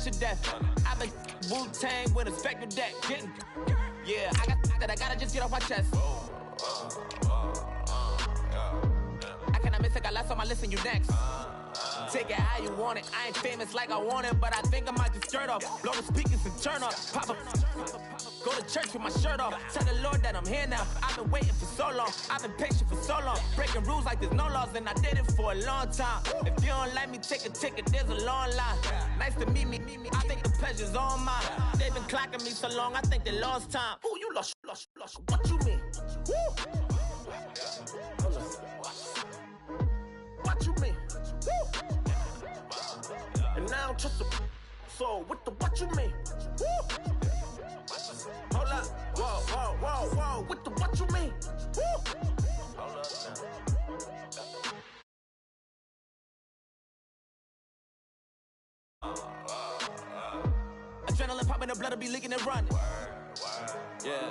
special death. I've been Wu-Tang with a spectral deck. Yeah, I gotta just get off my chest. I cannot miss it, got last on my list and you next. Take it how you want it. I ain't famous like I want it, but I think I might just skirt off. Blow the speakers and turn up. Pop up. Go to church with my shirt off. Tell the Lord that I'm here now. I've been waiting for so long. I've been patient for so long. Breaking rules like there's no laws, and I did it for a long time. If you don't like me, take a ticket. There's a long line. Nice to meet me. I think the pleasure's all mine. They've been clocking me so long, I think they lost time. Ooh, you lost. What you mean? Woo. What you mean? Woo. And now I'm just a so with the what you mean? Woo. Hold up, whoa, with the what you mean? Woo. Hold up now. Adrenaline popping, the blood will be leaking and running. Yeah.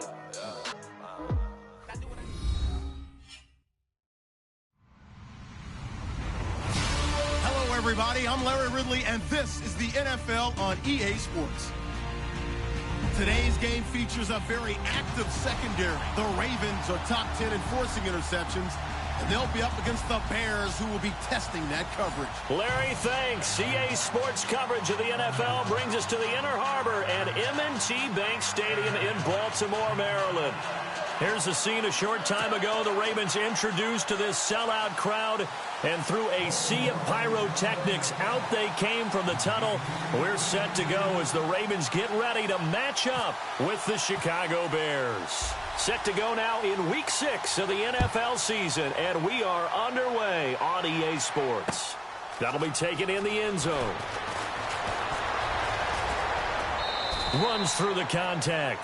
Hello, everybody. I'm Larry Ridley, and this is the NFL on EA Sports. Today's game features a very active secondary. The Ravens are top 10 in forcing interceptions, and they'll be up against the Bears, who will be testing that coverage. Larry, thanks. EA Sports coverage of the NFL brings us to the Inner Harbor and M&T Bank Stadium in Baltimore, Maryland. Here's the scene a short time ago. The Ravens introduced to this sellout crowd, and through a sea of pyrotechnics, out they came from the tunnel. We're set to go as the Ravens get ready to match up with the Chicago Bears. Set to go now in Week 6 of the NFL season, and we are underway on EA Sports. That'll be taken in the end zone. Runs through the contact.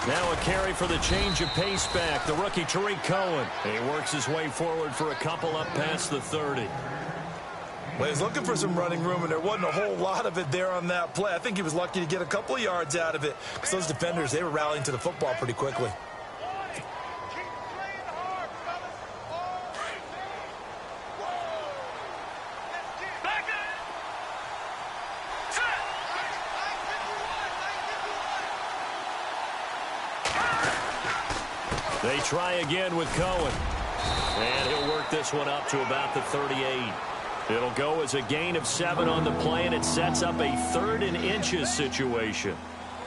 Now a carry for the change of pace back. The rookie Tariq Cohen. He works his way forward for a couple up past the 30. Well, he's looking for some running room, and there wasn't a whole lot of it there on that play. I think he was lucky to get a couple of yards out of it, because those defenders, they were rallying to the football pretty quickly. They try again with Cohen. And he'll work this one up to about the 38. It'll go as a gain of 7 on the play, and it sets up a 3rd and inches situation.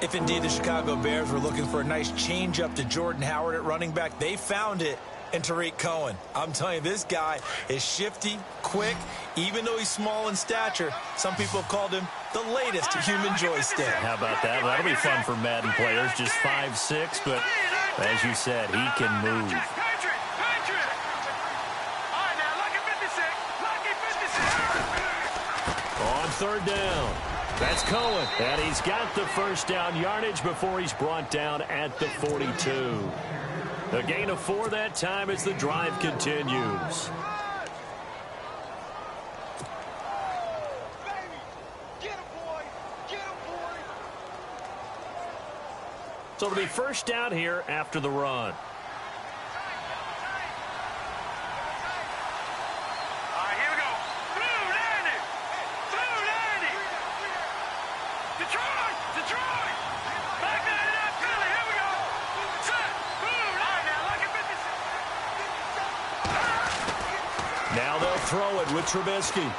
If indeed the Chicago Bears were looking for a nice change up to Jordan Howard at running back, they found it in Tariq Cohen. I'm telling you, this guy is shifty, quick, even though he's small in stature. Some people have called him the latest human joystick. How about that? That'll be fun for Madden players. Just 5'6", but as you said, he can move. On 3rd down, that's Cohen. And he's got the first down yardage before he's brought down at the 42. A gain of 4 that time as the drive continues. So it'll be first down here after the run. Now they'll throw it with Trubisky.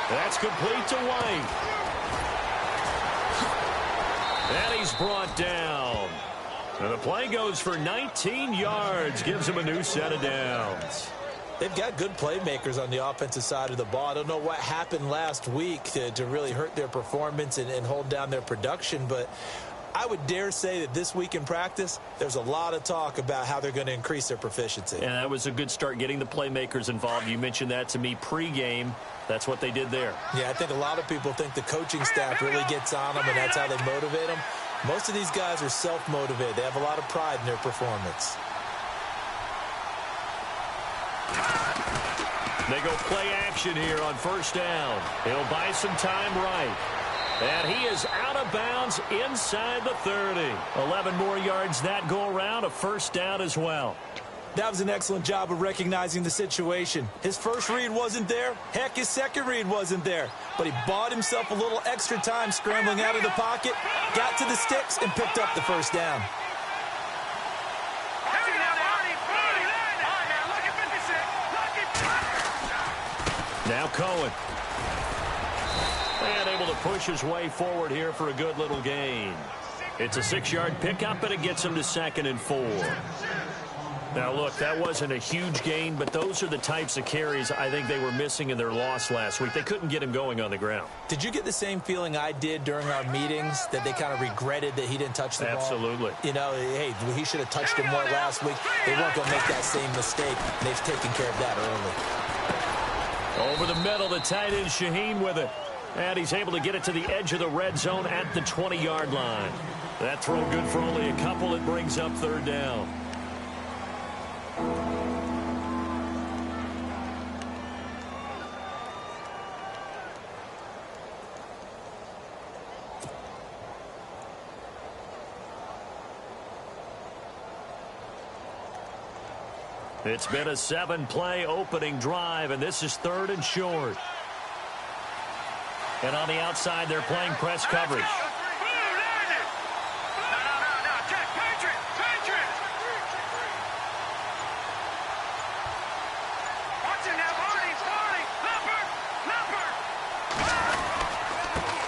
That's complete to White. And he's brought down. And the play goes for 19 yards, gives him a new set of downs. They've got good playmakers on the offensive side of the ball. I don't know what happened last week to really hurt their performance and hold down their production, but I would dare say that this week in practice, there's a lot of talk about how they're going to increase their proficiency. And that was a good start, getting the playmakers involved. You mentioned that to me pregame. That's what they did there. Yeah, I think a lot of people think the coaching staff really gets on them, and that's how they motivate them. Most of these guys are self-motivated. They have a lot of pride in their performance. They go play action here on first down. He'll buy some time right. And he is out of bounds inside the 30. 11 more yards that go around, a first down as well. That was an excellent job of recognizing the situation. His first read wasn't there. Heck, his second read wasn't there. But he bought himself a little extra time scrambling out of the pocket, got to the sticks, and picked up the first down. Now Cohen. And able to push his way forward here for a good little gain. It's a 6-yard pickup, and it gets him to 2nd and 4. Now, look, that wasn't a huge gain, but those are the types of carries I think they were missing in their loss last week. They couldn't get him going on the ground. Did you get the same feeling I did during our meetings, that they kind of regretted that he didn't touch the ball? Absolutely. You know, hey, he should have touched it more last week. They weren't going to make that same mistake, and they've taken care of that early. Over the middle, the tight end Shaheen with it. And he's able to get it to the edge of the red zone at the 20-yard line. That throw good for only a couple. It brings up 3rd down. It's been a 7-play opening drive, and this is 3rd and short. And on the outside, they're playing press coverage.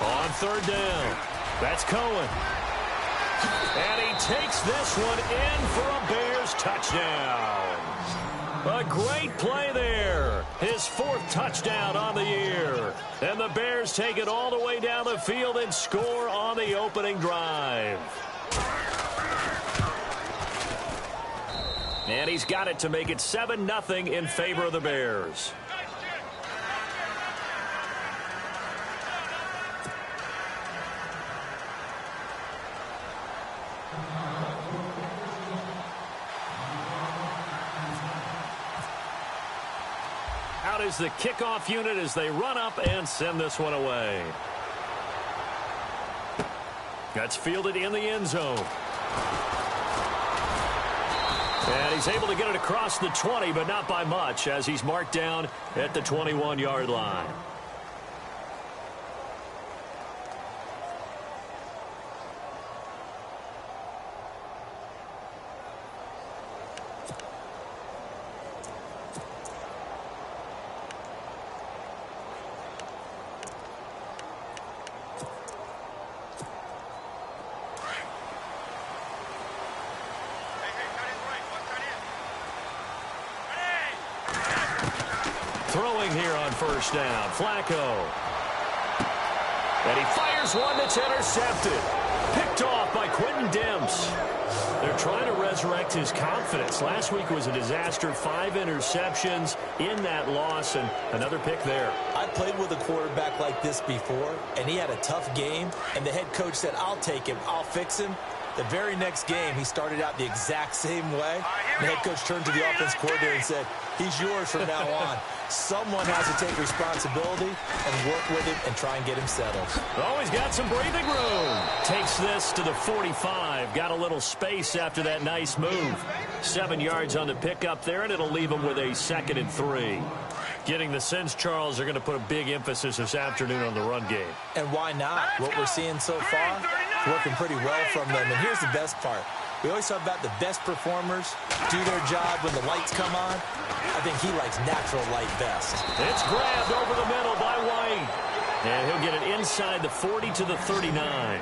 On 3rd down, that's Cohen. And he takes this one in for a Bears touchdown. A great play there. His 4th touchdown on the year. And the Bears take it all the way down the field and score on the opening drive. And he's got it to make it 7-0 in favor of the Bears. Out is the kickoff unit as they run up and send this one away. That's fielded in the end zone. And he's able to get it across the 20, but not by much, as he's marked down at the 21-yard line. Throwing here on first down, Flacco. And he fires one that's intercepted. Picked off by Quentin Demps. They're trying to resurrect his confidence. Last week was a disaster. 5 interceptions in that loss, and another pick there. I played with a quarterback like this before, and he had a tough game, and the head coach said, I'll take him, I'll fix him. The very next game, he started out the exact same way. The head coach turned to the offense coordinator and said, he's yours from now on. Someone has to take responsibility and work with him and try and get him settled. Oh, he's got some breathing room. Takes this to the 45. Got a little space after that nice move. 7 yards on the pickup there, and it'll leave him with a 2nd and 3. Getting the sense, Charles, are going to put a big emphasis this afternoon on the run game. And why not? What we're seeing so far, working pretty well from them. And here's the best part. We always talk about the best performers do their job when the lights come on. I think he likes natural light best. It's grabbed over the middle by White. And he'll get it inside the 40 to the 39.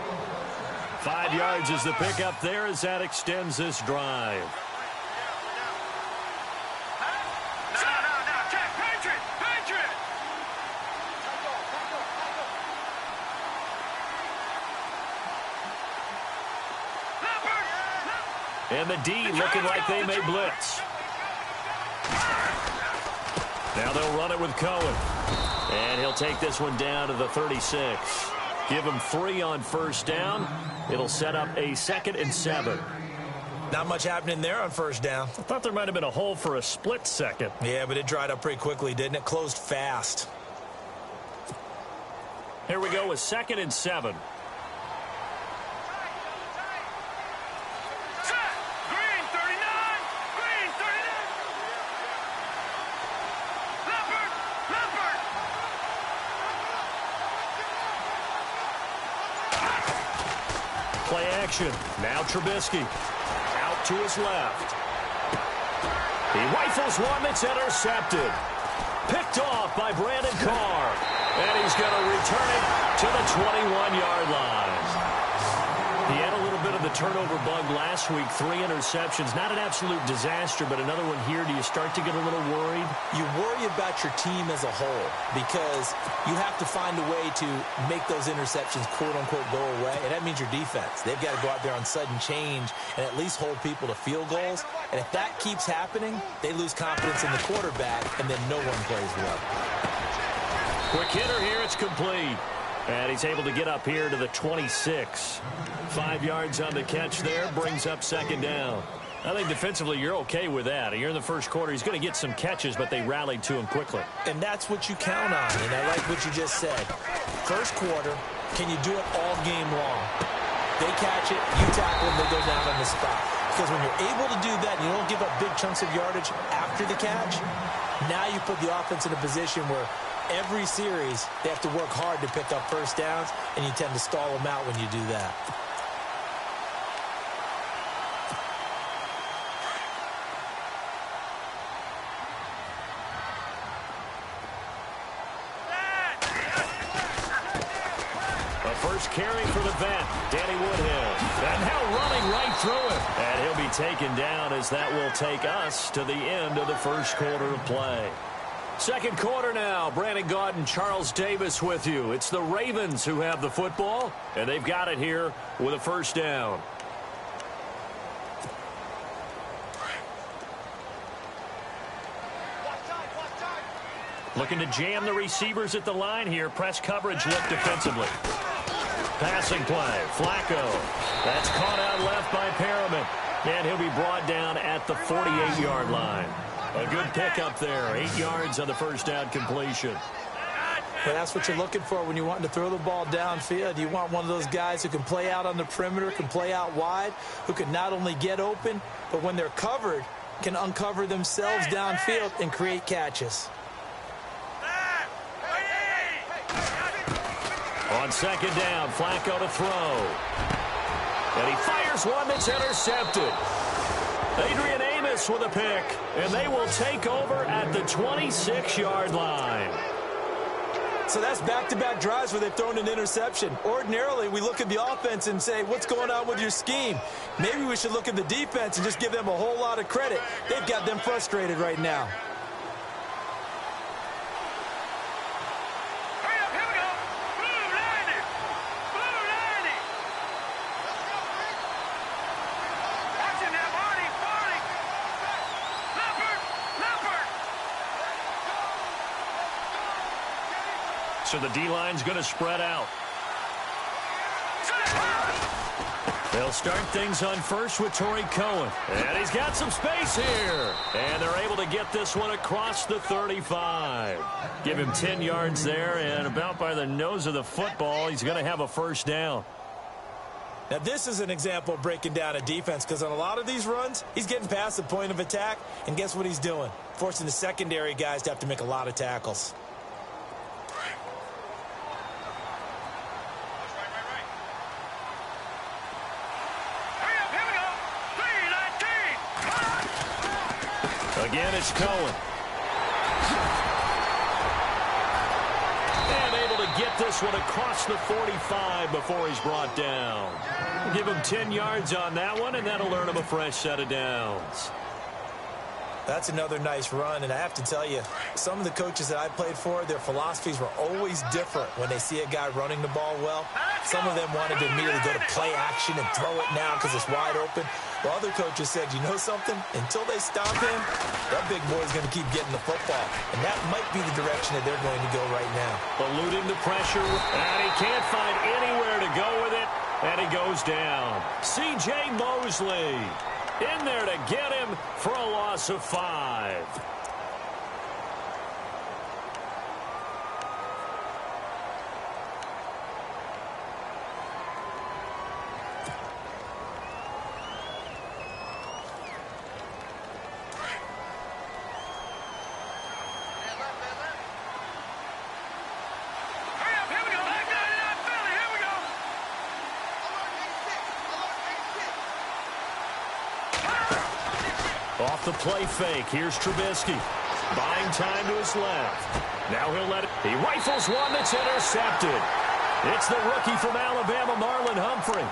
5 yards is the pickup there as that extends this drive. And the D looking like they may blitz. Now they'll run it with Cohen. And he'll take this one down to the 36. Give him 3 on first down. It'll set up a 2nd and 7. Not much happening there on first down. I thought there might have been a hole for a split second. Yeah, but it dried up pretty quickly, didn't it? Closed fast. Here we go with 2nd and 7. Play action. Now Trubisky. Out to his left. He rifles one that's intercepted. Picked off by Brandon Carr. And he's going to return it to the 21-yard line. He had a little bit of the turnover bug last week. 3 interceptions. Not an absolute disaster, but another one here. Do you start to get a little worried? You worry about your team as a whole because you have to find a way to make those interceptions, quote-unquote, go away. And that means your defense. They've got to go out there on sudden change and at least hold people to field goals. And if that keeps happening, they lose confidence in the quarterback, and then no one plays well. Quick hitter here. It's complete. And he's able to get up here to the 26. 5 yards on the catch there. Brings up 2nd down. I think defensively you're okay with that. You're in the first quarter. He's going to get some catches, but they rallied to him quickly. And that's what you count on. And I like what you just said. First quarter, can you do it all game long? They catch it, you tackle them, they go down on the spot. Because when you're able to do that and you don't give up big chunks of yardage after the catch, now you put the offense in a position where every series, they have to work hard to pick up first downs, and you tend to stall them out when you do that. The first carry for the vet, Danny Woodhill. And now running right through it. And he'll be taken down as that will take us to the end of the first quarter of play. Second quarter now. Brandon Gaudin and Charles Davis with you. It's the Ravens who have the football, and they've got it here with a first down. Looking to jam the receivers at the line here. Press coverage look defensively. Passing play. Flacco. That's caught out left by Perriman. And he'll be brought down at the 48-yard line. A good pickup there. 8 yards on the first down completion. Well, that's what you're looking for when you want to throw the ball downfield. You want one of those guys who can play out on the perimeter, can play out wide, who can not only get open, but when they're covered, can uncover themselves downfield and create catches. On 2nd down, Flacco to throw. And he fires one that's intercepted. Adrian Amos with a pick, and they will take over at the 26-yard line. So that's back-to-back drives where they've thrown an interception. Ordinarily, we look at the offense and say, what's going on with your scheme? Maybe we should look at the defense and just give them a whole lot of credit. They've got them frustrated right now. So the D-line's going to spread out. They'll start things on first with Torrey Cohen. And he's got some space here. And they're able to get this one across the 35. Give him 10 yards there, and about by the nose of the football, he's going to have a first down. Now, this is an example of breaking down a defense because on a lot of these runs, he's getting past the point of attack, and guess what he's doing? Forcing the secondary guys to have to make a lot of tackles. Again, it's Cohen. And able to get this one across the 45 before he's brought down. Give him 10 yards on that one, and that'll earn him a fresh set of downs. That's another nice run, and I have to tell you, some of the coaches that I played for, their philosophies were always different when they see a guy running the ball well. Some of them wanted to immediately go to play action and throw it now because it's wide open. While other coaches said, you know something? Until they stop him, that big boy's going to keep getting the football. And that might be the direction that they're going to go right now. Eluding the pressure, and he can't find anywhere to go with it, and he goes down. C.J. Mosley. in there to get him for a loss of 5. Off the play fake, here's Trubisky. Buying time to his left. Now he'll let it. He rifles one that's intercepted. It's the rookie from Alabama, Marlon Humphrey.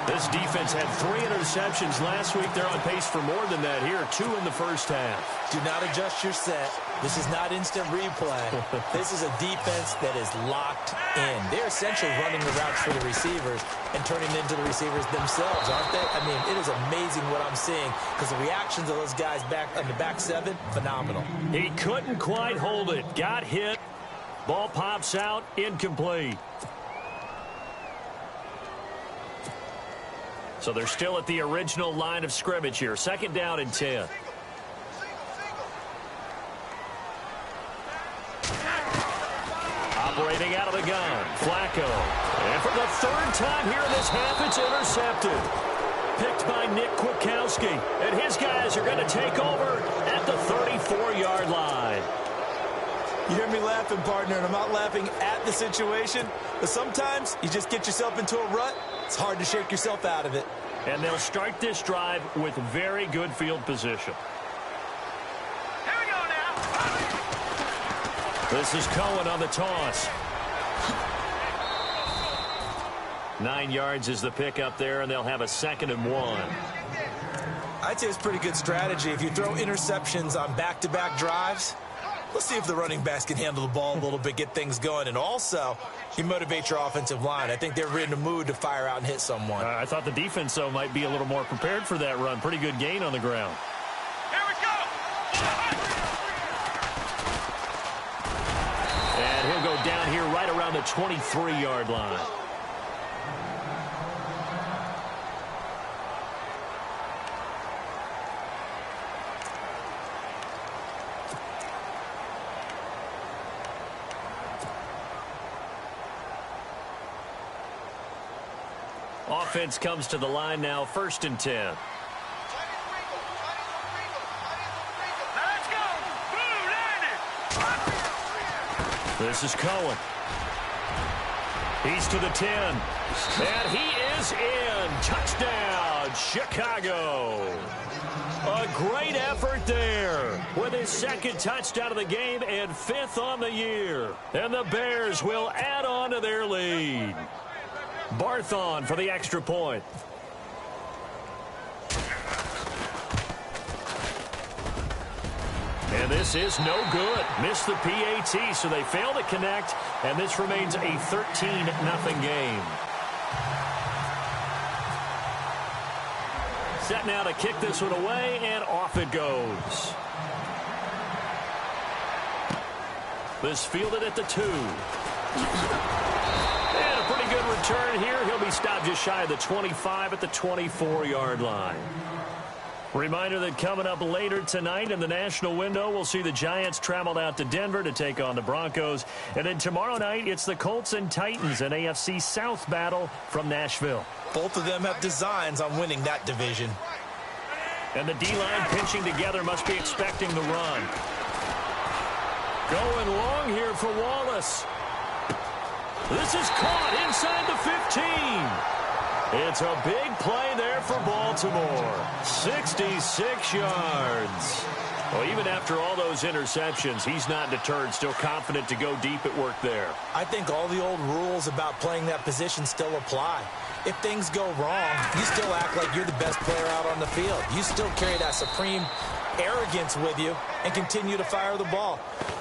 This defense had 3 interceptions last week. They're on pace for more than that here. 2 in the first half. Do not adjust your set. This is not instant replay. This is a defense that is locked in. They're essentially running the routes for the receivers and turning into the receivers themselves, aren't they? I mean, it is amazing what I'm seeing because the reactions of those guys back on the back 7, phenomenal. He couldn't quite hold it. Got hit. Ball pops out. Incomplete. So they're still at the original line of scrimmage here. 2nd down and 10. Operating out of the gun, Flacco. And for the 3rd time here in this half, it's intercepted. Picked by Nick Kwiatkowski. And his guys are going to take over at the 34-yard line. You hear me laughing, partner, and I'm not laughing at the situation, but sometimes you just get yourself into a rut. It's hard to shake yourself out of it. And they'll start this drive with very good field position. Here we go now. This is Cohen on the toss. 9 yards is the pickup there, and they'll have a 2nd and 1. I'd say it's pretty good strategy. If you throw interceptions on back-to-back drives, let's see if the running backs can handle the ball a little bit, get things going. And also, you motivate your offensive line. I think they're in the mood to fire out and hit someone. I thought the defense, though, might be a little more prepared for that run. Pretty good gain on the ground. Here we go. And he'll go down here right around the 23-yard line. Offense comes to the line now, 1st and 10. Let's go. Blue 90. This is Cohen. He's to the 10. And he is in. Touchdown, Chicago. A great effort there with his 2nd touchdown of the game and 5th on the year. And the Bears will add on to their lead. Barthon for the extra point. And this is no good. Missed the PAT, so they fail to connect, and this remains a 13-0 game. Set now to kick this one away, and off it goes. This fielded at the 2. And a pretty good return here. He'll be stopped just shy of the 25 at the 24-yard line. Reminder that coming up later tonight in the national window, we'll see the Giants travel out to Denver to take on the Broncos. And then tomorrow night, it's the Colts and Titans, an AFC South battle from Nashville. Both of them have designs on winning that division. And the D-line pinching together must be expecting the run. Going long here for Wallace. This is caught inside the 15. It's a big play there for Baltimore. 66 yards. Well, even after all those interceptions, he's not deterred, still confident to go deep at work there. I think all the old rules about playing that position still apply. If things go wrong, you still act like you're the best player out on the field. You still carry that supreme arrogance with you and continue to fire the ball.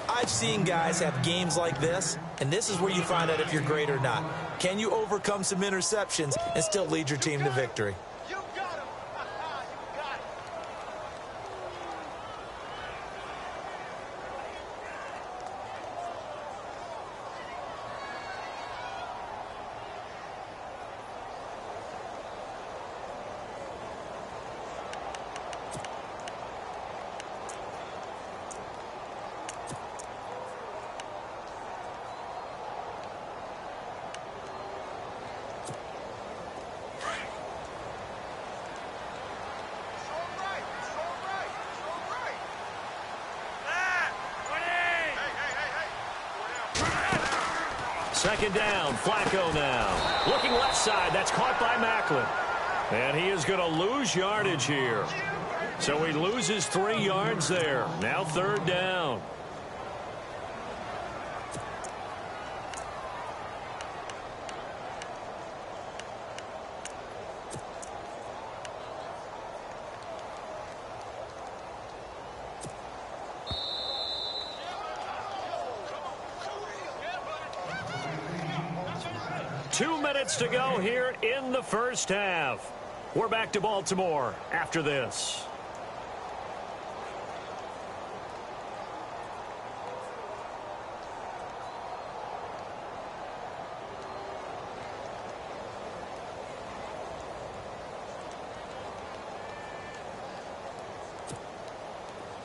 I've seen guys have games like this, and this is where you find out if you're great or not. Can you overcome some interceptions and still lead your team to victory? Second down, Flacco now. Looking left side, that's caught by Macklin. And he is going to lose yardage here. So he loses 3 yards there. Now third down. Two minutes to go here in the first half. We're back to Baltimore after this.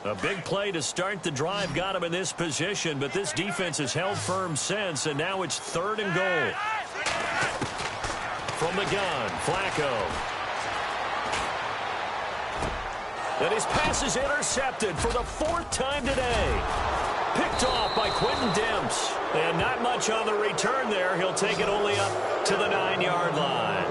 A big play to start the drive got him in this position, but this defense has held firm since, and now it's 3rd and goal. From the gun, Flacco. And his pass is intercepted for the 4th time today. Picked off by Quentin Demps. And not much on the return there. He'll take it only up to the 9-yard line.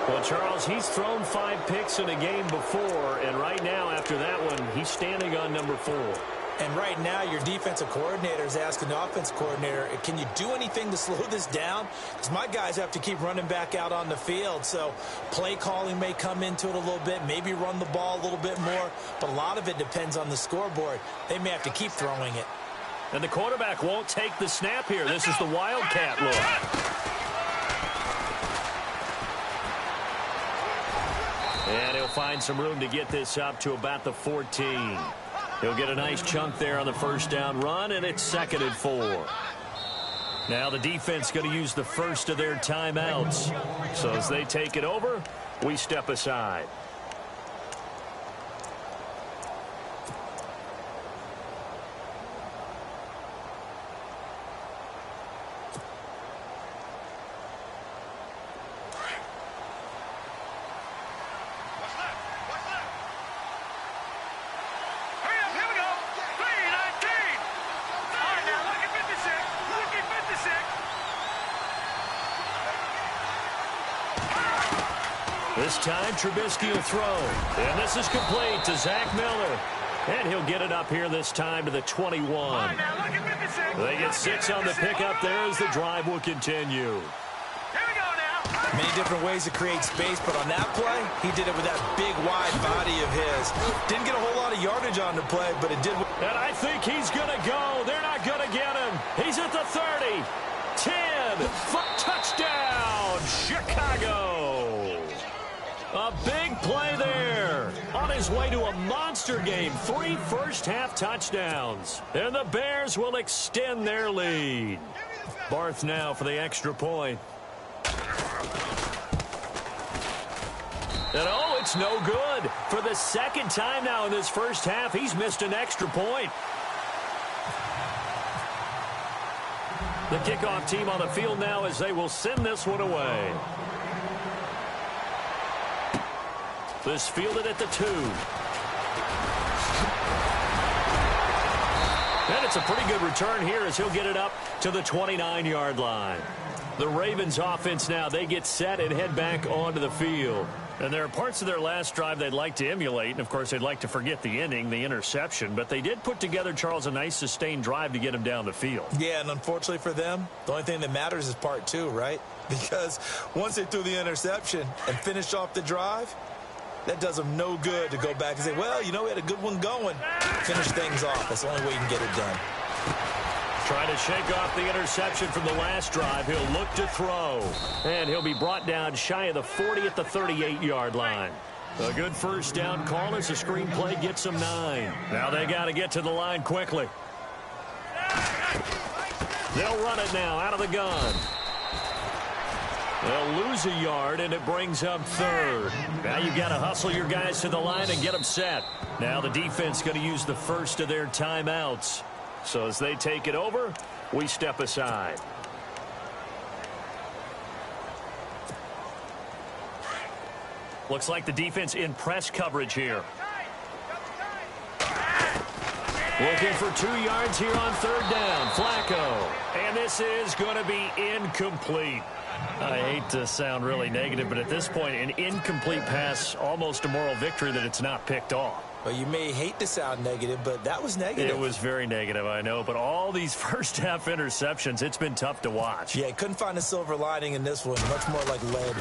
Well, Charles, he's thrown 5 picks in a game before, and right now, after that one, he's standing on number 4. And right now, your defensive coordinator is asking the offensive coordinator, can you do anything to slow this down? Because my guys have to keep running back out on the field. So play calling may come into it a little bit, maybe run the ball a little bit more, but a lot of it depends on the scoreboard. They may have to keep throwing it. And the quarterback won't take the snap here. This is the Wildcat look. And he'll find some room to get this up to about the 14. He'll get a nice chunk there on the first down run, and it's 2nd and 4. Now the defense going to use the first of their timeouts. So as they take it over, we step aside. This time, Trubisky will throw. And this is complete to Zach Miller. And he'll get it up here this time to the 21. They get 6 on the pickup there as the drive will continue. Many different ways to create space, but on that play, he did it with that big, wide body of his. Didn't get a whole lot of yardage on the play, but it did. And I think he's going to go. They're not going to get him. He's at the 30. 10. Touchdown, Chicago. A big play there. On his way to a monster game. 3 first-half touchdowns. And the Bears will extend their lead. Barth now for the extra point. And oh, it's no good. For the 2nd time now in this first half, he's missed an extra point. The kickoff team on the field now as they will send this one away. This fielded at the 2. And it's a pretty good return here as he'll get it up to the 29-yard line. The Ravens offense now, they get set and head back onto the field. And there are parts of their last drive they'd like to emulate. And, of course, they'd like to forget the ending, the interception. But they did put together, Charles, a nice sustained drive to get him down the field. Yeah, and unfortunately for them, the only thing that matters is part 2, right? Because once they threw the interception and finished off the drive, that does them no good to go back and say, well, you know, we had a good one going. Finish things off. That's the only way you can get it done. Trying to shake off the interception from the last drive. He'll look to throw. And he'll be brought down shy of the 40 at the 38-yard line. A good first down call as the screenplay gets them 9. Now they got to get to the line quickly. They'll run it now out of the gun. They'll lose a yard, and it brings up 3rd. Now you've got to hustle your guys to the line and get them set. Now the defense going to use the first of their timeouts. So as they take it over, we step aside. Looks like the defense in press coverage here. Looking for 2 yards here on third down. Flacco. And this is going to be incomplete. I hate to sound really negative, but at this point, an incomplete pass, almost a moral victory that it's not picked off. Well, you may hate to sound negative, but that was negative. It was very negative, I know. But all these first-half interceptions, it's been tough to watch. Yeah, couldn't find a silver lining in this one. Much more like lead.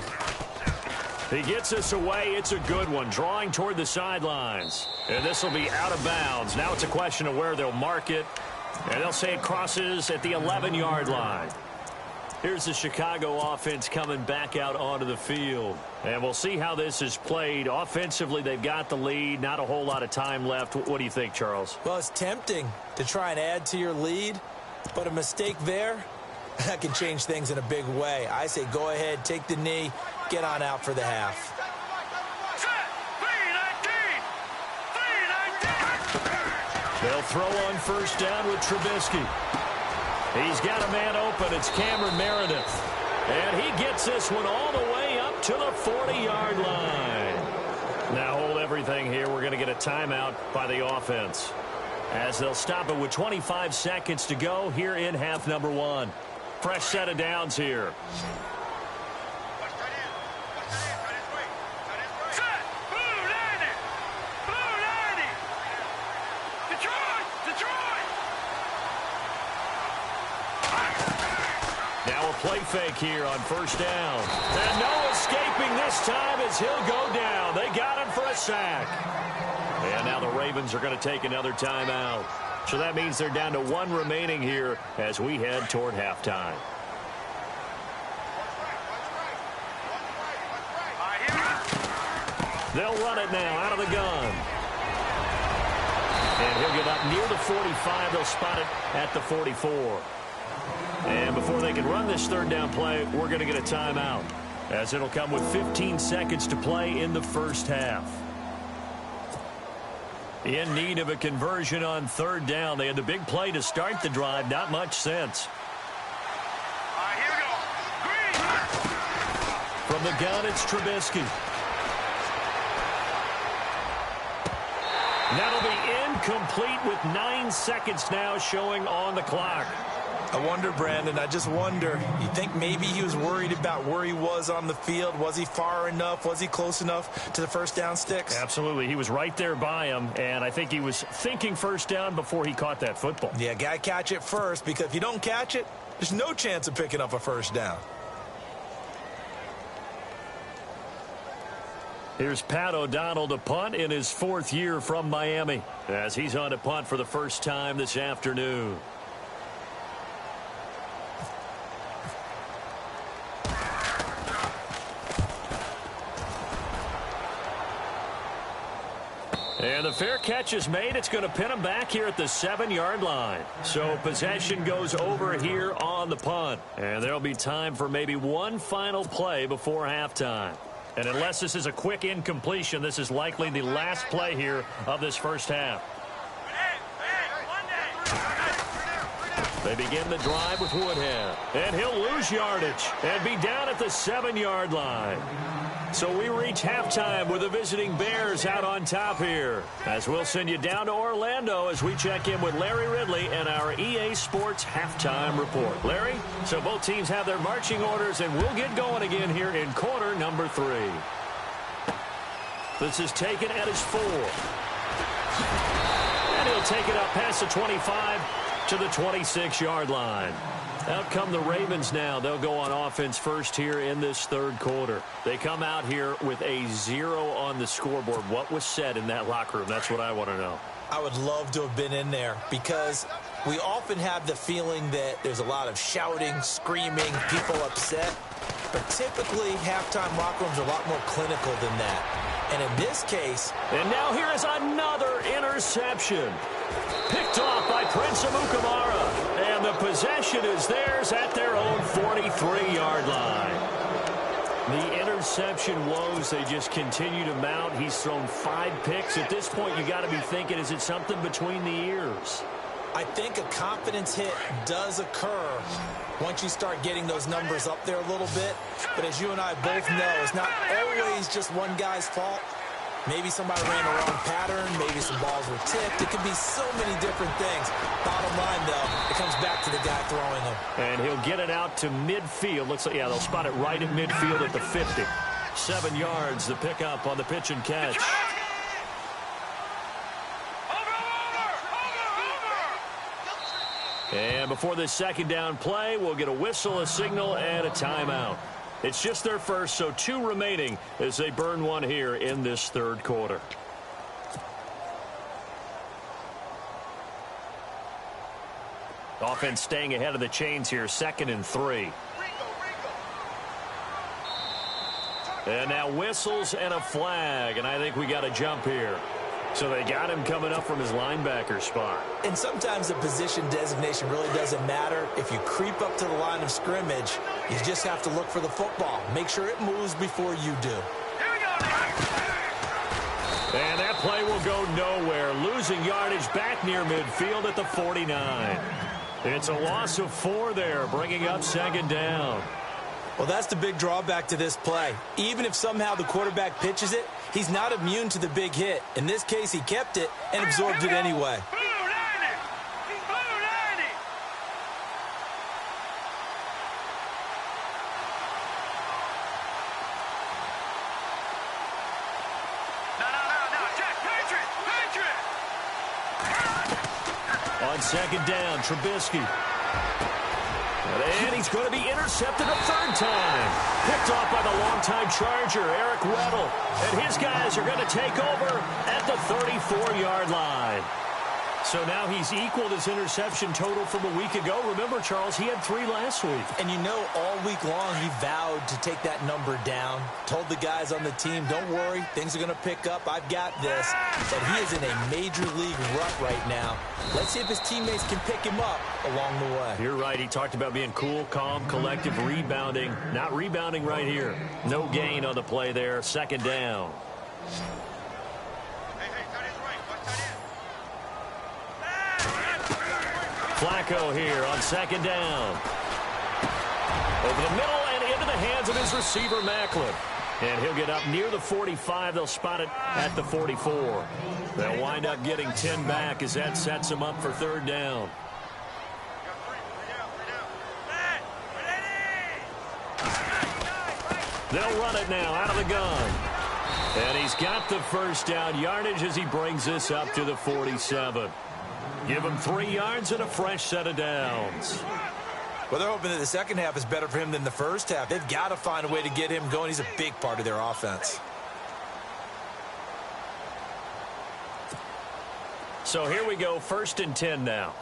He gets us away. It's a good one. Drawing toward the sidelines. And this will be out of bounds. Now it's a question of where they'll mark it. And they'll say it crosses at the 11-yard line. Here's the Chicago offense coming back out onto the field. And we'll see how this is played. Offensively, they've got the lead. Not a whole lot of time left. What do you think, Charles? Well, it's tempting to try and add to your lead, but a mistake there, that can change things in a big way. I say go ahead, take the knee, get on out for the half. They'll throw on first down with Trubisky. He's got a man open. It's Cameron Meredith. And he gets this one all the way up to the 40-yard line. Now hold everything here. We're going to get a timeout by the offense, as they'll stop it with 25 seconds to go here in half number 1. Fresh set of downs here. Now a play fake here on first down. And no escaping this time as he'll go down. They got him for a sack. And now the Ravens are going to take another timeout. So that means they're down to 1 remaining here as we head toward halftime. They'll run it now out of the gun. And he'll get up near the 45. They'll spot it at the 44. And before they can run this third down play, we're going to get a timeout, as it'll come with 15 seconds to play in the first half. In need of a conversion on third down. They had the big play to start the drive. Not much sense. Here we go. From the gun, it's Trubisky. That'll be incomplete with 9 seconds now showing on the clock. I wonder, Brandon, I just wonder, you think maybe he was worried about where he was on the field? Was he far enough? Was he close enough to the first down sticks? Absolutely. He was right there by him, and I think he was thinking first down before he caught that football. Yeah, got to catch it first, because if you don't catch it, there's no chance of picking up a first down. Here's Pat O'Donnell to punt in his 4th year from Miami, as he's on to punt for the first time this afternoon. And the fair catch is made. It's going to pin him back here at the 7-yard line. So possession goes over here on the punt. And there'll be time for maybe one final play before halftime. And unless this is a quick incompletion, this is likely the last play here of this first half. They begin the drive with Woodhead. And he'll lose yardage and be down at the 7-yard line. So we reach halftime with the visiting Bears out on top here, as we'll send you down to Orlando as we check in with Larry Ridley and our EA Sports Halftime Report. Larry, so both teams have their marching orders, and we'll get going again here in quarter number 3. This is taken at his 4. And he'll take it up past the 25 to the 26-yard line. Out come the Ravens now. They'll go on offense first here in this third quarter. They come out here with a 0 on the scoreboard. What was said in that locker room? That's what I want to know. I would love to have been in there, because we often have the feeling that there's a lot of shouting, screaming, people upset. But typically, halftime locker rooms are a lot more clinical than that. And in this case... And now here is another interception. Picked off by Prince Amukamara. And the possession is theirs at their own 43-yard line. The interception woes, they just continue to mount. He's thrown 5 picks. At this point, you got to be thinking, is it something between the ears? I think a confidence hit does occur once you start getting those numbers up there a little bit. But as you and I both know, it's not always just one guy's fault. Maybe somebody ran the wrong pattern. Maybe some balls were tipped. It could be so many different things. Bottom line, though, it comes back to the guy throwing them. And he'll get it out to midfield. Looks like, yeah, they'll spot it right at midfield at the 50. 7 yards, the pickup on the pitch and catch. And before this second down play, we'll get a whistle, a signal, and a timeout. It's just their first, so 2 remaining as they burn one here in this third quarter. Offense staying ahead of the chains here, 2nd and 3. And now whistles and a flag, and I think we got a jump here. So they got him coming up from his linebacker spot. And sometimes the position designation really doesn't matter. If you creep up to the line of scrimmage, you just have to look for the football. Make sure it moves before you do. And that play will go nowhere. Losing yardage back near midfield at the 49. It's a loss of 4 there, bringing up 2nd down. Well, that's the big drawback to this play. Even if somehow the quarterback pitches it, he's not immune to the big hit. In this case, he kept it and absorbed it anyway. On 2nd down, Trubisky. And he's going to be intercepted a 3rd time. Picked off by the longtime Charger, Eric Weddle. And his guys are going to take over at the 34-yard line. So now he's equaled his interception total from a week ago. Remember, Charles, he had 3 last week. And you know, all week long he vowed to take that number down. Told the guys on the team, don't worry, things are going to pick up. I've got this. But he is in a major league rut right now. Let's see if his teammates can pick him up along the way. You're right. He talked about being cool, calm, collective, rebounding. Not rebounding right here. No gain on the play there. 2nd down. Flacco here on 2nd down. Over the middle and into the hands of his receiver, Macklin. And he'll get up near the 45. They'll spot it at the 44. They'll wind up getting 10 back as that sets them up for 3rd down. They'll run it now out of the gun. And he's got the 1st down yardage as he brings this up to the 47. Give him 3 yards and a fresh set of downs. Well, they're hoping that the second half is better for him than the first half. They've got to find a way to get him going. He's a big part of their offense. So here we go, 1st and 10 now.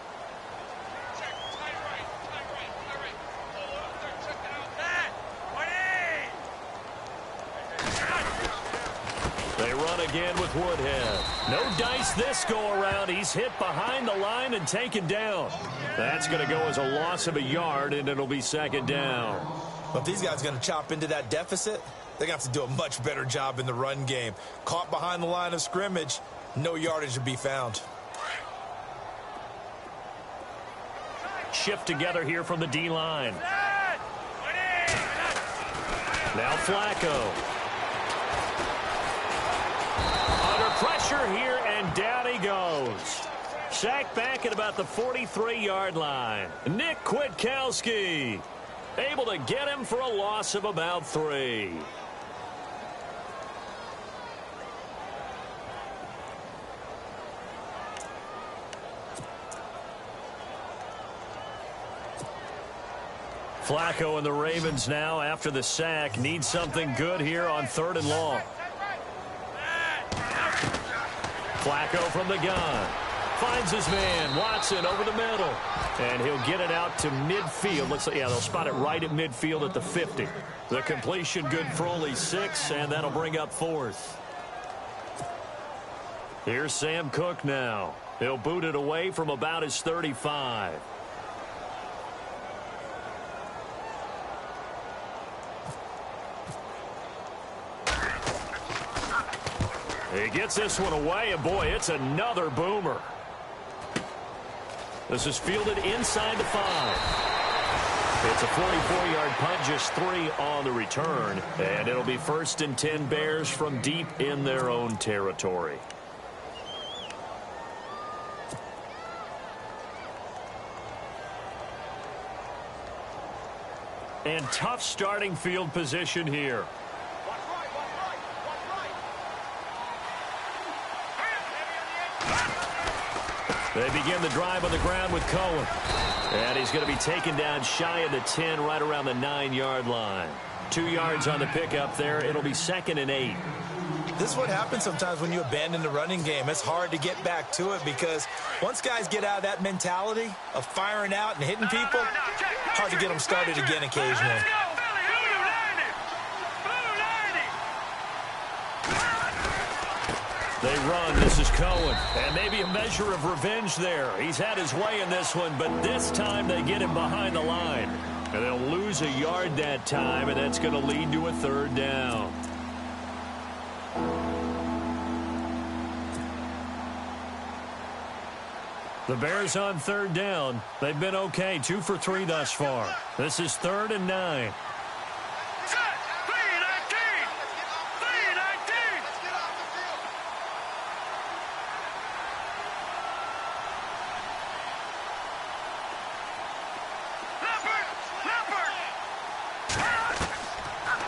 They run again with Woodhead. No dice this go-around. He's hit behind the line and taken down. That's going to go as a loss of a yard, and it'll be 2nd down. Well, if these guys are going to chop into that deficit, they're going to have to do a much better job in the run game. Caught behind the line of scrimmage, no yardage to be found. Shift together here from the D-line. Now Flacco. Pressure here, and down he goes. Sacked back at about the 43-yard line. Nick Kwiatkowski able to get him for a loss of about 3. Flacco and the Ravens now, after the sack, need something good here on 3rd and long. Flacco from the gun. Finds his man, Watson, over the middle. And he'll get it out to midfield. Looks like, yeah, they'll spot it right at midfield at the 50. The completion good for only 6, and that'll bring up 4th. Here's Sam Cook now. He'll boot it away from about his 35. He gets this one away, and boy, it's another boomer. This is fielded inside the 5. It's a 44-yard punt, just 3 on the return. And it'll be 1st and 10 Bears from deep in their own territory. And tough starting field position here. They begin the drive on the ground with Cohen. And he's going to be taken down shy of the 10, right around the 9-yard line. 2 yards on the pickup there. It'll be 2nd and 8. This is what happens sometimes when you abandon the running game. It's hard to get back to it because once guys get out of that mentality of firing out and hitting people, hard to get them started again occasionally. They run. This is Cohen. And maybe a measure of revenge there. He's had his way in this one, but this time they get him behind the line. And they'll lose a yard that time, and that's going to lead to a 3rd down. The Bears on 3rd down. They've been okay, 2 for 3 thus far. This is 3rd and 9.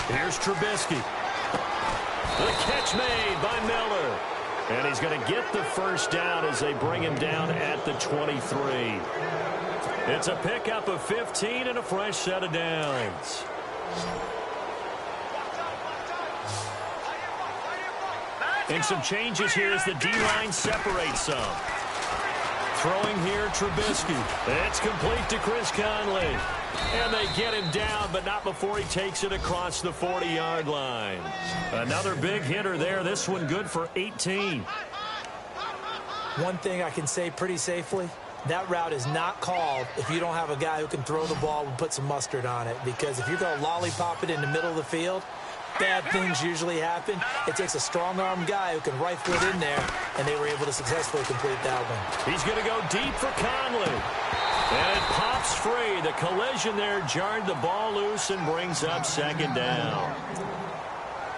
Here's Trubisky. The catch made by Miller. And he's going to get the 1st down as they bring him down at the 23. It's a pickup of 15 and a fresh set of downs. And some changes here as the D-line separates some. Throwing here, Trubisky. It's complete to Chris Conley. And they get him down, but not before he takes it across the 40-yard line. Another big hitter there. This one good for 18. One thing I can say pretty safely, that route is not called if you don't have a guy who can throw the ball and put some mustard on it. Because if you're going to lollipop it in the middle of the field, bad things usually happen. It takes a strong-arm guy who can rifle it in there, and they were able to successfully complete that one. He's going to go deep for Conley. And it pops free. The collision there jarred the ball loose and brings up 2nd down.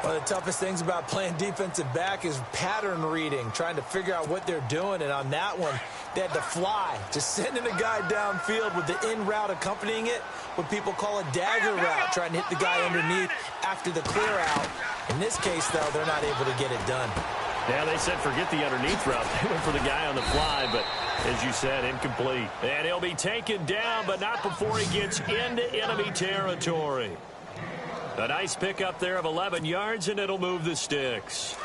One of the toughest things about playing defensive back is pattern reading, trying to figure out what they're doing. And on that one, they had to fly, just sending a guy downfield with the in route accompanying it, what people call a dagger route, trying to hit the guy underneath after the clear out. In this case, though, they're not able to get it done. Yeah, they said forget the underneath route. They went for the guy on the fly, but as you said, incomplete. And he'll be taken down, but not before he gets into enemy territory. A nice pickup there of 11 yards, and it'll move the sticks.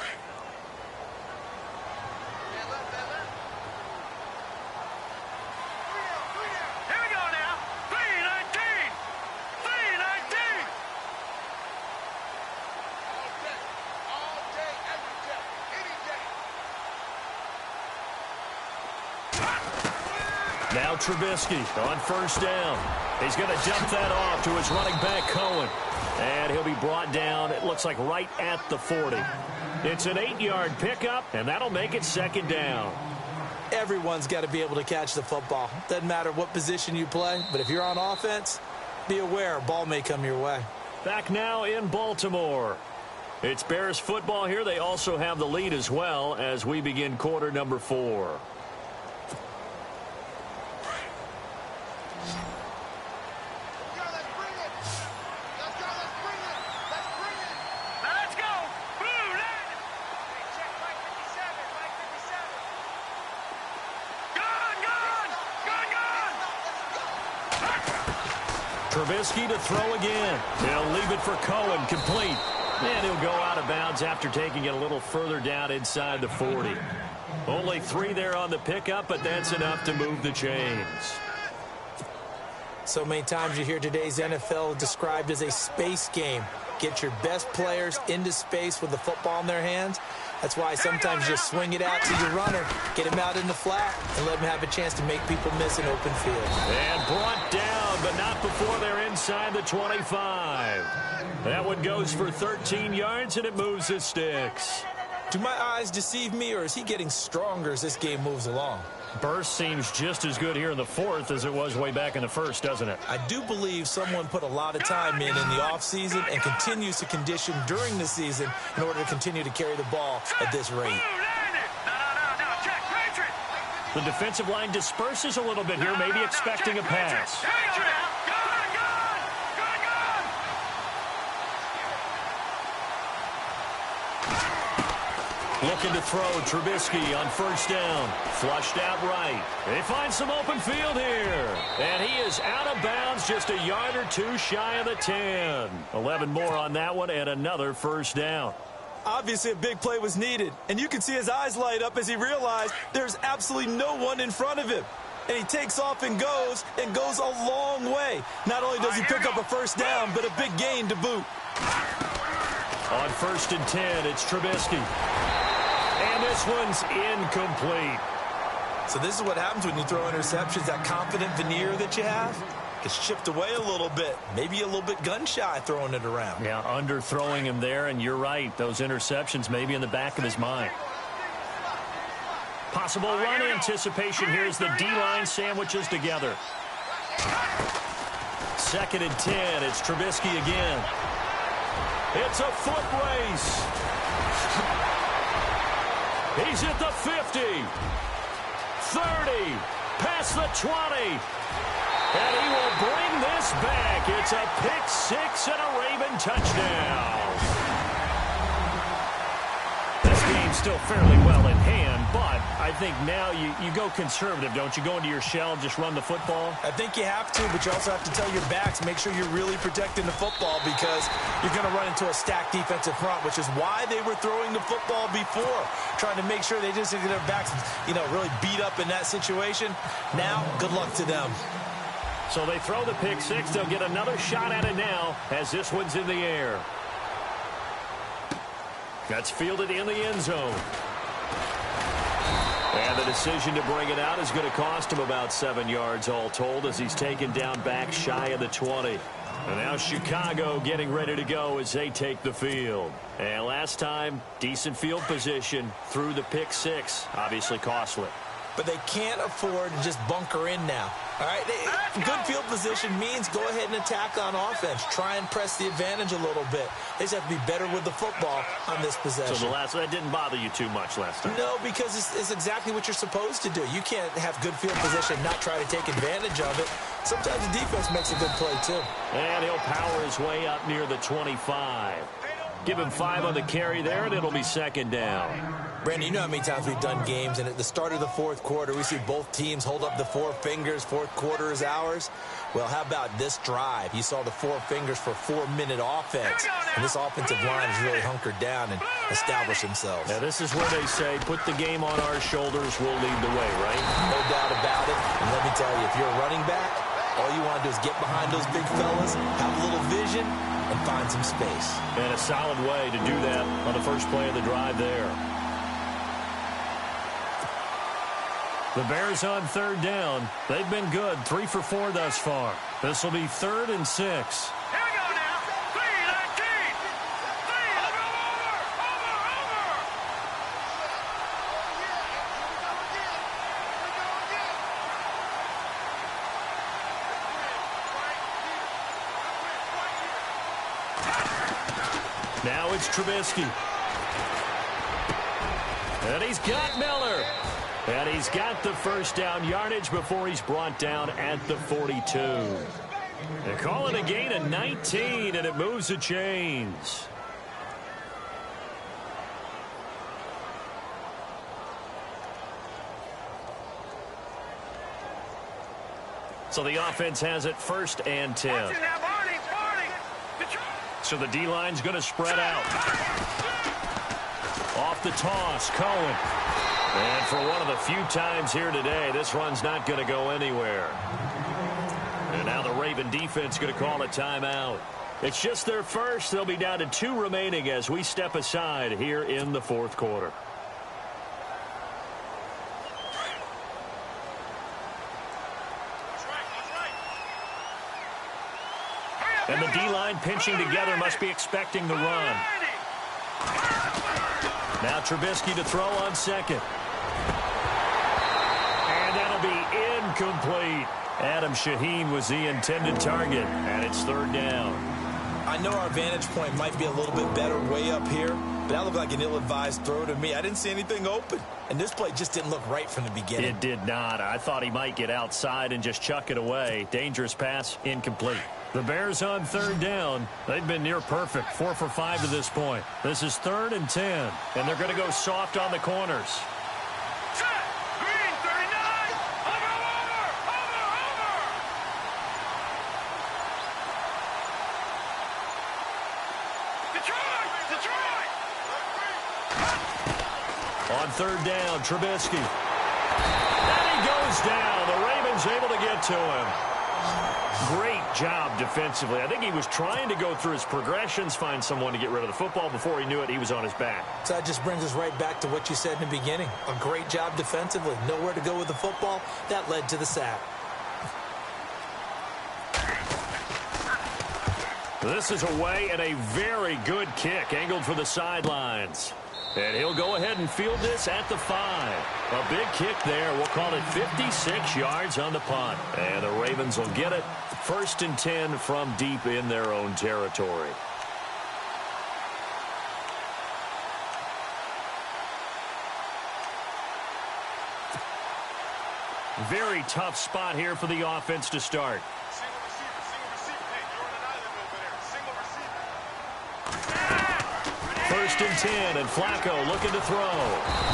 Now Trubisky on 1st down. He's going to dump that off to his running back, Cohen. And he'll be brought down, it looks like, right at the 40. It's an 8-yard pickup, and that'll make it 2nd down. Everyone's got to be able to catch the football. Doesn't matter what position you play, but if you're on offense, be aware a ball may come your way. Back now in Baltimore. It's Bears football here. They also have the lead as well as we begin quarter number 4. Trubisky to throw again. He'll leave it for Cohen, complete. And he'll go out of bounds after taking it a little further down inside the 40. Only 3 there on the pickup, but that's enough to move the chains. So many times you hear today's NFL described as a space game. Get your best players into space with the football in their hands. That's why sometimes you just swing it out to your runner, get him out in the flat, and let him have a chance to make people miss an open field. And brought down, but not before they're inside the 25. That one goes for 13 yards, and it moves the sticks. Do my eyes deceive me, or is he getting stronger as this game moves along? Burst seems just as good here in the fourth as it was way back in the first, doesn't it? I do believe someone put a lot of time in the offseason and continues to condition during the season in order to continue to carry the ball at this rate. The defensive line disperses a little bit here, maybe expecting a pass. Looking to throw, Trubisky on first down. Flushed out right. They find some open field here. And he is out of bounds, just a yard or two shy of the 10. 11 more on that one and another first down. Obviously, a big play was needed, and you can see his eyes light up as he realized there's absolutely no one in front of him. And he takes off and goes a long way. Not only does he pick up a first down, but a big gain to boot. On first and 10, it's Trubisky. And this one's incomplete. So this is what happens when you throw interceptions. That confident veneer that you have gets chipped away a little bit. Maybe a little bit gun-shy throwing it around. Yeah, underthrowing him there, and you're right. Those interceptions may be in the back of his mind. Possible run anticipation here as the D-line sandwiches together. Second and 10, it's Trubisky again. It's a foot race. He's at the 50, 30, past the 20. And he will bring this back. It's a pick six and a Raven touchdown. This game's still fairly well in hand, but I think now you go conservative, don't you? Go into your shell and just run the football? I think you have to, but you also have to tell your backs, make sure you're really protecting the football because you're going to run into a stacked defensive front, which is why they were throwing the football before, trying to make sure they just get their backs, really beat up in that situation. Now, good luck to them. So they throw the pick six. They'll get another shot at it now as this one's in the air. That's fielded in the end zone. And the decision to bring it out is going to cost him about 7 yards all told as he's taken down back shy of the 20. And now Chicago getting ready to go as they take the field. And last time, decent field position through the pick six. Obviously costly. But they can't afford to just bunker in now. All right, good field position means go ahead and attack on offense. Try and press the advantage a little bit. They just have to be better with the football on this possession. So that didn't bother you too much last time? No, because it's exactly what you're supposed to do. You can't have good field position and not try to take advantage of it. Sometimes the defense makes a good play, too. And he'll power his way up near the 25. Give him 5 on the carry there, and it'll be second down. Brandon, you know how many times we've done games, and at the start of the fourth quarter, we see both teams hold up the 4 fingers, fourth quarter is ours. Well, how about this drive? You saw the 4 fingers for 4-minute offense, and this offensive line has really hunkered down and established themselves. Now, this is where they say, put the game on our shoulders, we'll lead the way, right? No doubt about it, and let me tell you, if you're a running back, all you want to do is get behind those big fellas, have a little vision, and find some space. And a solid way to do that on the first play of the drive there. The Bears on third down. They've been good, 3 for 4 thus far. This will be 3rd and 6. Here we go now. 3-19. Over. Now it's Trubisky. And he's got Miller. And he's got the first down yardage before he's brought down at the 42. They call it a gain of 19, and it moves the chains. So the offense has it 1st and 10. So the D-line's going to spread out. Off the toss, Cohen. And for one of the few times here today, this run's not going to go anywhere. And now the Raven defense going to call a timeout. It's just their first. They'll be down to 2 remaining as we step aside here in the fourth quarter. And the D-line pinching together must be expecting the run. Now Trubisky to throw on second. incomplete. Adam Shaheen was the intended target, and it's third down. I know our vantage point might be a little bit better way up here, but that looked like an ill-advised throw to me. I didn't see anything open, and this play just didn't look right from the beginning. It did not. I thought he might get outside and just chuck it away. Dangerous pass, incomplete. The Bears on third down. They've been near perfect, 4 for 5 to this point. This is 3rd and 10, and they're going to go soft on the corners. Set. Green, 39. Over. Detroit. On third down, Trubisky. And he goes down. The Ravens able to get to him. Great job defensively. I think he was trying to go through his progressions, find someone to get rid of the football. Before he knew it, he was on his back. So that just brings us right back to what you said in the beginning. A great job defensively. Nowhere to go with the football. That led to the sack. This is away and a very good kick angled for the sidelines. And he'll go ahead and field this at the 5. A big kick there. We'll call it 56 yards on the punt. And the Ravens will get it. 1st and 10 from deep in their own territory. Very tough spot here for the offense to start. Single receiver. Hey, you're on an island over there. Single receiver. 1st and 10, and Flacco looking to throw.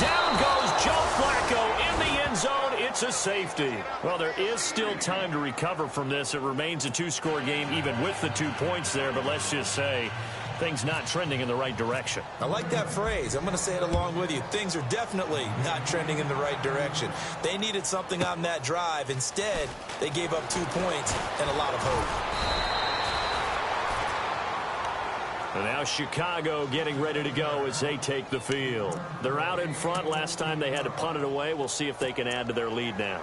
Down goes Joe Flacco in the end zone. It's a safety. Well, there is still time to recover from this. It remains a 2-score game even with the 2 points there, but let's just say things not trending in the right direction. I like that phrase. I'm going to say it along with you. Things are definitely not trending in the right direction. They needed something on that drive. Instead, they gave up 2 points and a lot of hope. And now Chicago getting ready to go as they take the field. They're out in front. Last time they had to punt it away. We'll see if they can add to their lead now.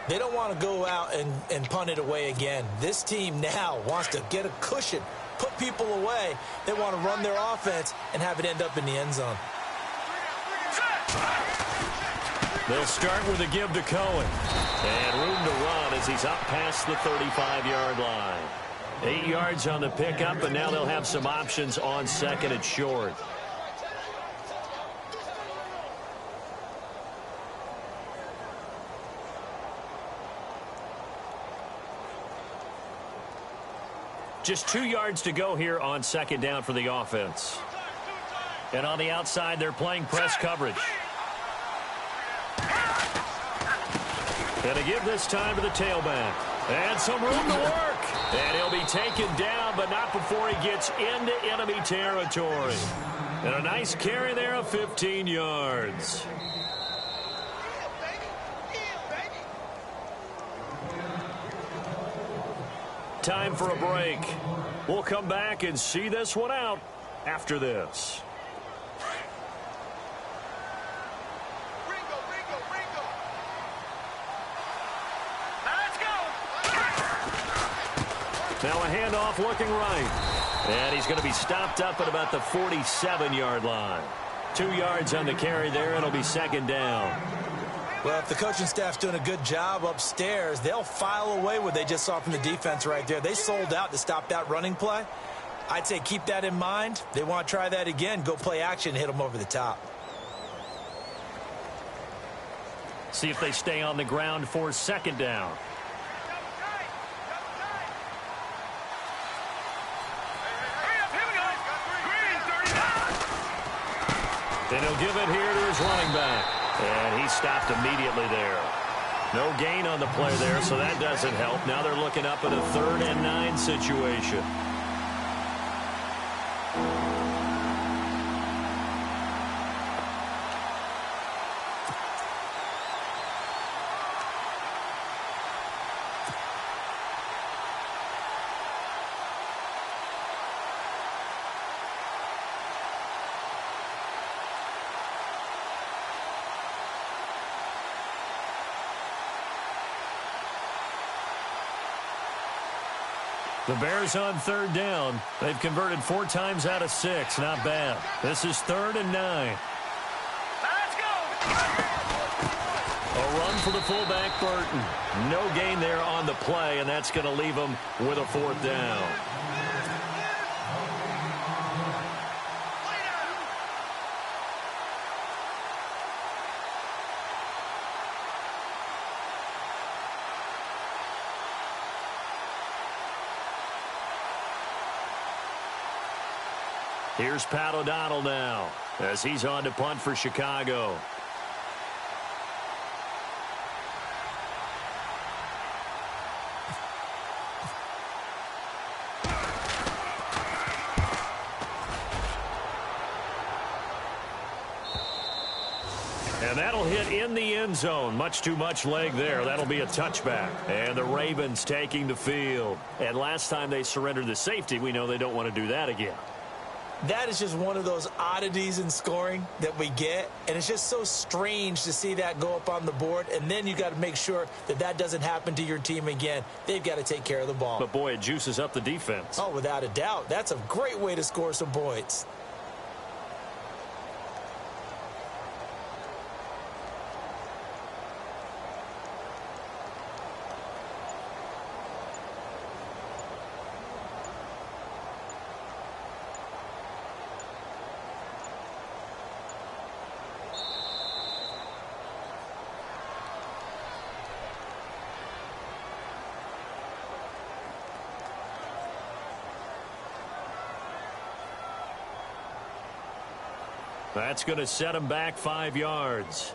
They don't want to go out and punt it away again. This team now wants to get a cushion, put people away. They want to run their offense and have it end up in the end zone. They'll start with a give to Cohen. And room to run as he's up past the 35-yard line. 8 yards on the pickup, and now they'll have some options on 2nd and short. Just 2 yards to go here on 2nd down for the offense. And on the outside, they're playing press coverage. And a give this time to the tailback. And some room to work. And he'll be taken down, but not before he gets into enemy territory. And a nice carry there of 15 yards. Time for a break. We'll come back and see this one out after this. Now a handoff looking right. And he's going to be stopped up at about the 47-yard line. 2 yards on the carry there. It'll be 2nd down. Well, if the coaching staff's doing a good job upstairs, they'll file away what they just saw from the defense right there. They sold out to stop that running play. I'd say keep that in mind. They want to try that again. Go play action, hit them over the top. See if they stay on the ground for 2nd down. And he'll give it here to his running back. And he stopped immediately there. No gain on the play there, so that doesn't help. Now they're looking up at a 3rd and 9 situation. The Bears on 3rd down. They've converted 4 times out of 6. Not bad. This is 3rd and 9. Let's go. A run for the fullback, Burton. No gain there on the play, and that's going to leave him with a fourth down. Here's Pat O'Donnell now as he's on to punt for Chicago. And that'll hit in the end zone. Much too much leg there. That'll be a touchback. And the Ravens taking the field. And last time they surrendered the safety, we know they don't want to do that again. That is just one of those oddities in scoring that we get, and it's just so strange to see that go up on the board, and then you got to make sure that that doesn't happen to your team again. They've got to take care of the ball. But, boy, it juices up the defense. Oh, without a doubt. That's a great way to score some points. That's going to set him back 5 yards.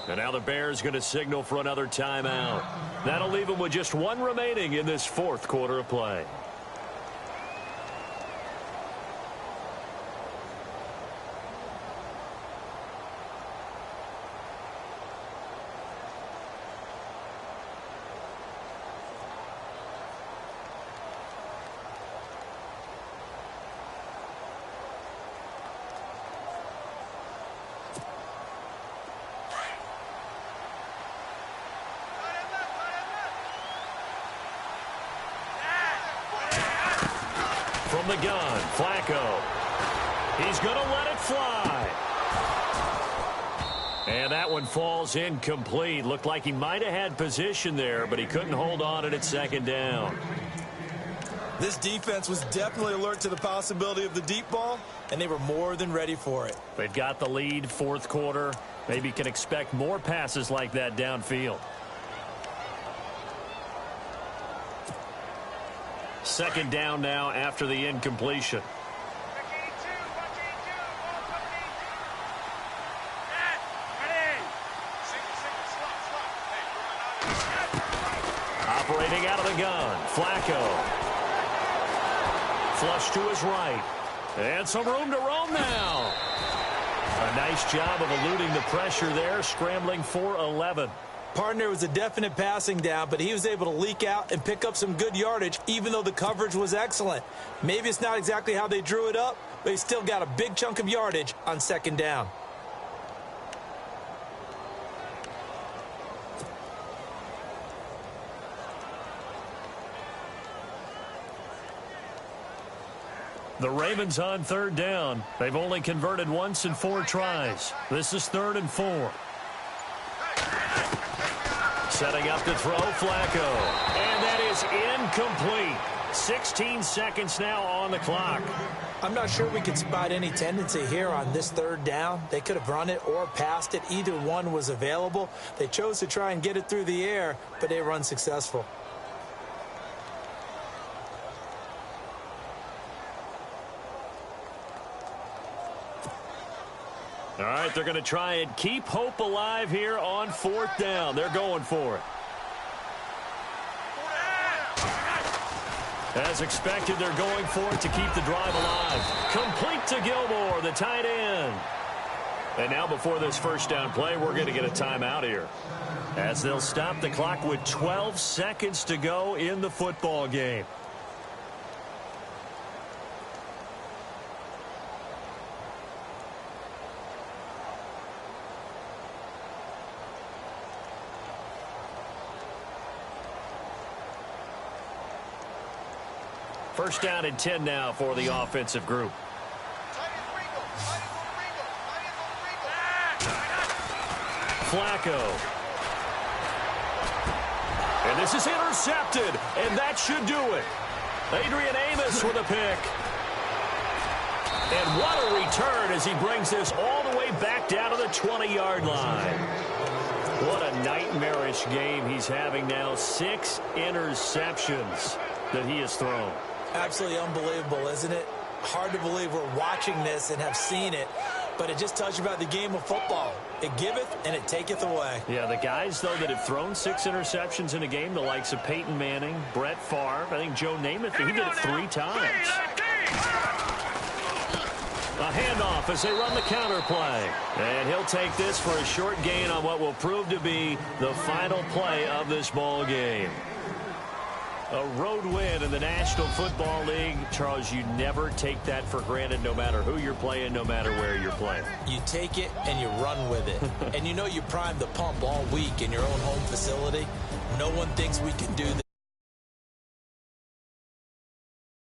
And now the Bears going to signal for another timeout. That'll leave them with just one remaining in this fourth quarter of play. From the gun, Flacco. He's going to let it fly. And that one falls incomplete. Looked like he might have had position there, but he couldn't hold on at second down. This defense was definitely alert to the possibility of the deep ball, and they were more than ready for it. They've got the lead, fourth quarter. Maybe can expect more passes like that downfield. Second down now after the incompletion. Operating out of the gun, Flacco. Flush to his right. And some room to roam now. A nice job of eluding the pressure there, scrambling for 11. Partner was a definite passing down, but he was able to leak out and pick up some good yardage, even though the coverage was excellent. Maybe it's not exactly how they drew it up, but he still got a big chunk of yardage on second down. The Ravens on third down. They've only converted once in 4 tries. This is 3rd and 4. Setting up to throw, Flacco. And that is incomplete. 16 seconds now on the clock. I'm not sure we could spot any tendency here on this third down. They could have run it or passed it. Either one was available. They chose to try and get it through the air, but they were unsuccessful. All right, they're going to try and keep hope alive here on 4th down. They're going for it. As expected, they're going for it to keep the drive alive. Complete to Gilmore, the tight end. And now before this first down play, we're going to get a timeout here, as they'll stop the clock with 12 seconds to go in the football game. First down and 10 now for the offensive group. Flacco. And this is intercepted, and that should do it. Adrian Amos with a pick. And what a return as he brings this all the way back down to the 20-yard line. What a nightmarish game he's having now. 6 interceptions that he has thrown. Absolutely unbelievable, isn't it? Hard to believe we're watching this and have seen it, but it just tells you about the game of football. It giveth and it taketh away. Yeah, the guys, though, that have thrown 6 interceptions in a game, the likes of Peyton Manning, Brett Favre, I think Joe Namath, he did it 3 times. A handoff as they run the counter play. And he'll take this for a short gain on what will prove to be the final play of this ball game. A road win in the National Football League. Charles, you never take that for granted no matter who you're playing, no matter where you're playing. You take it and you run with it. And you know you primed the pump all week in your own home facility. No one thinks we can do this.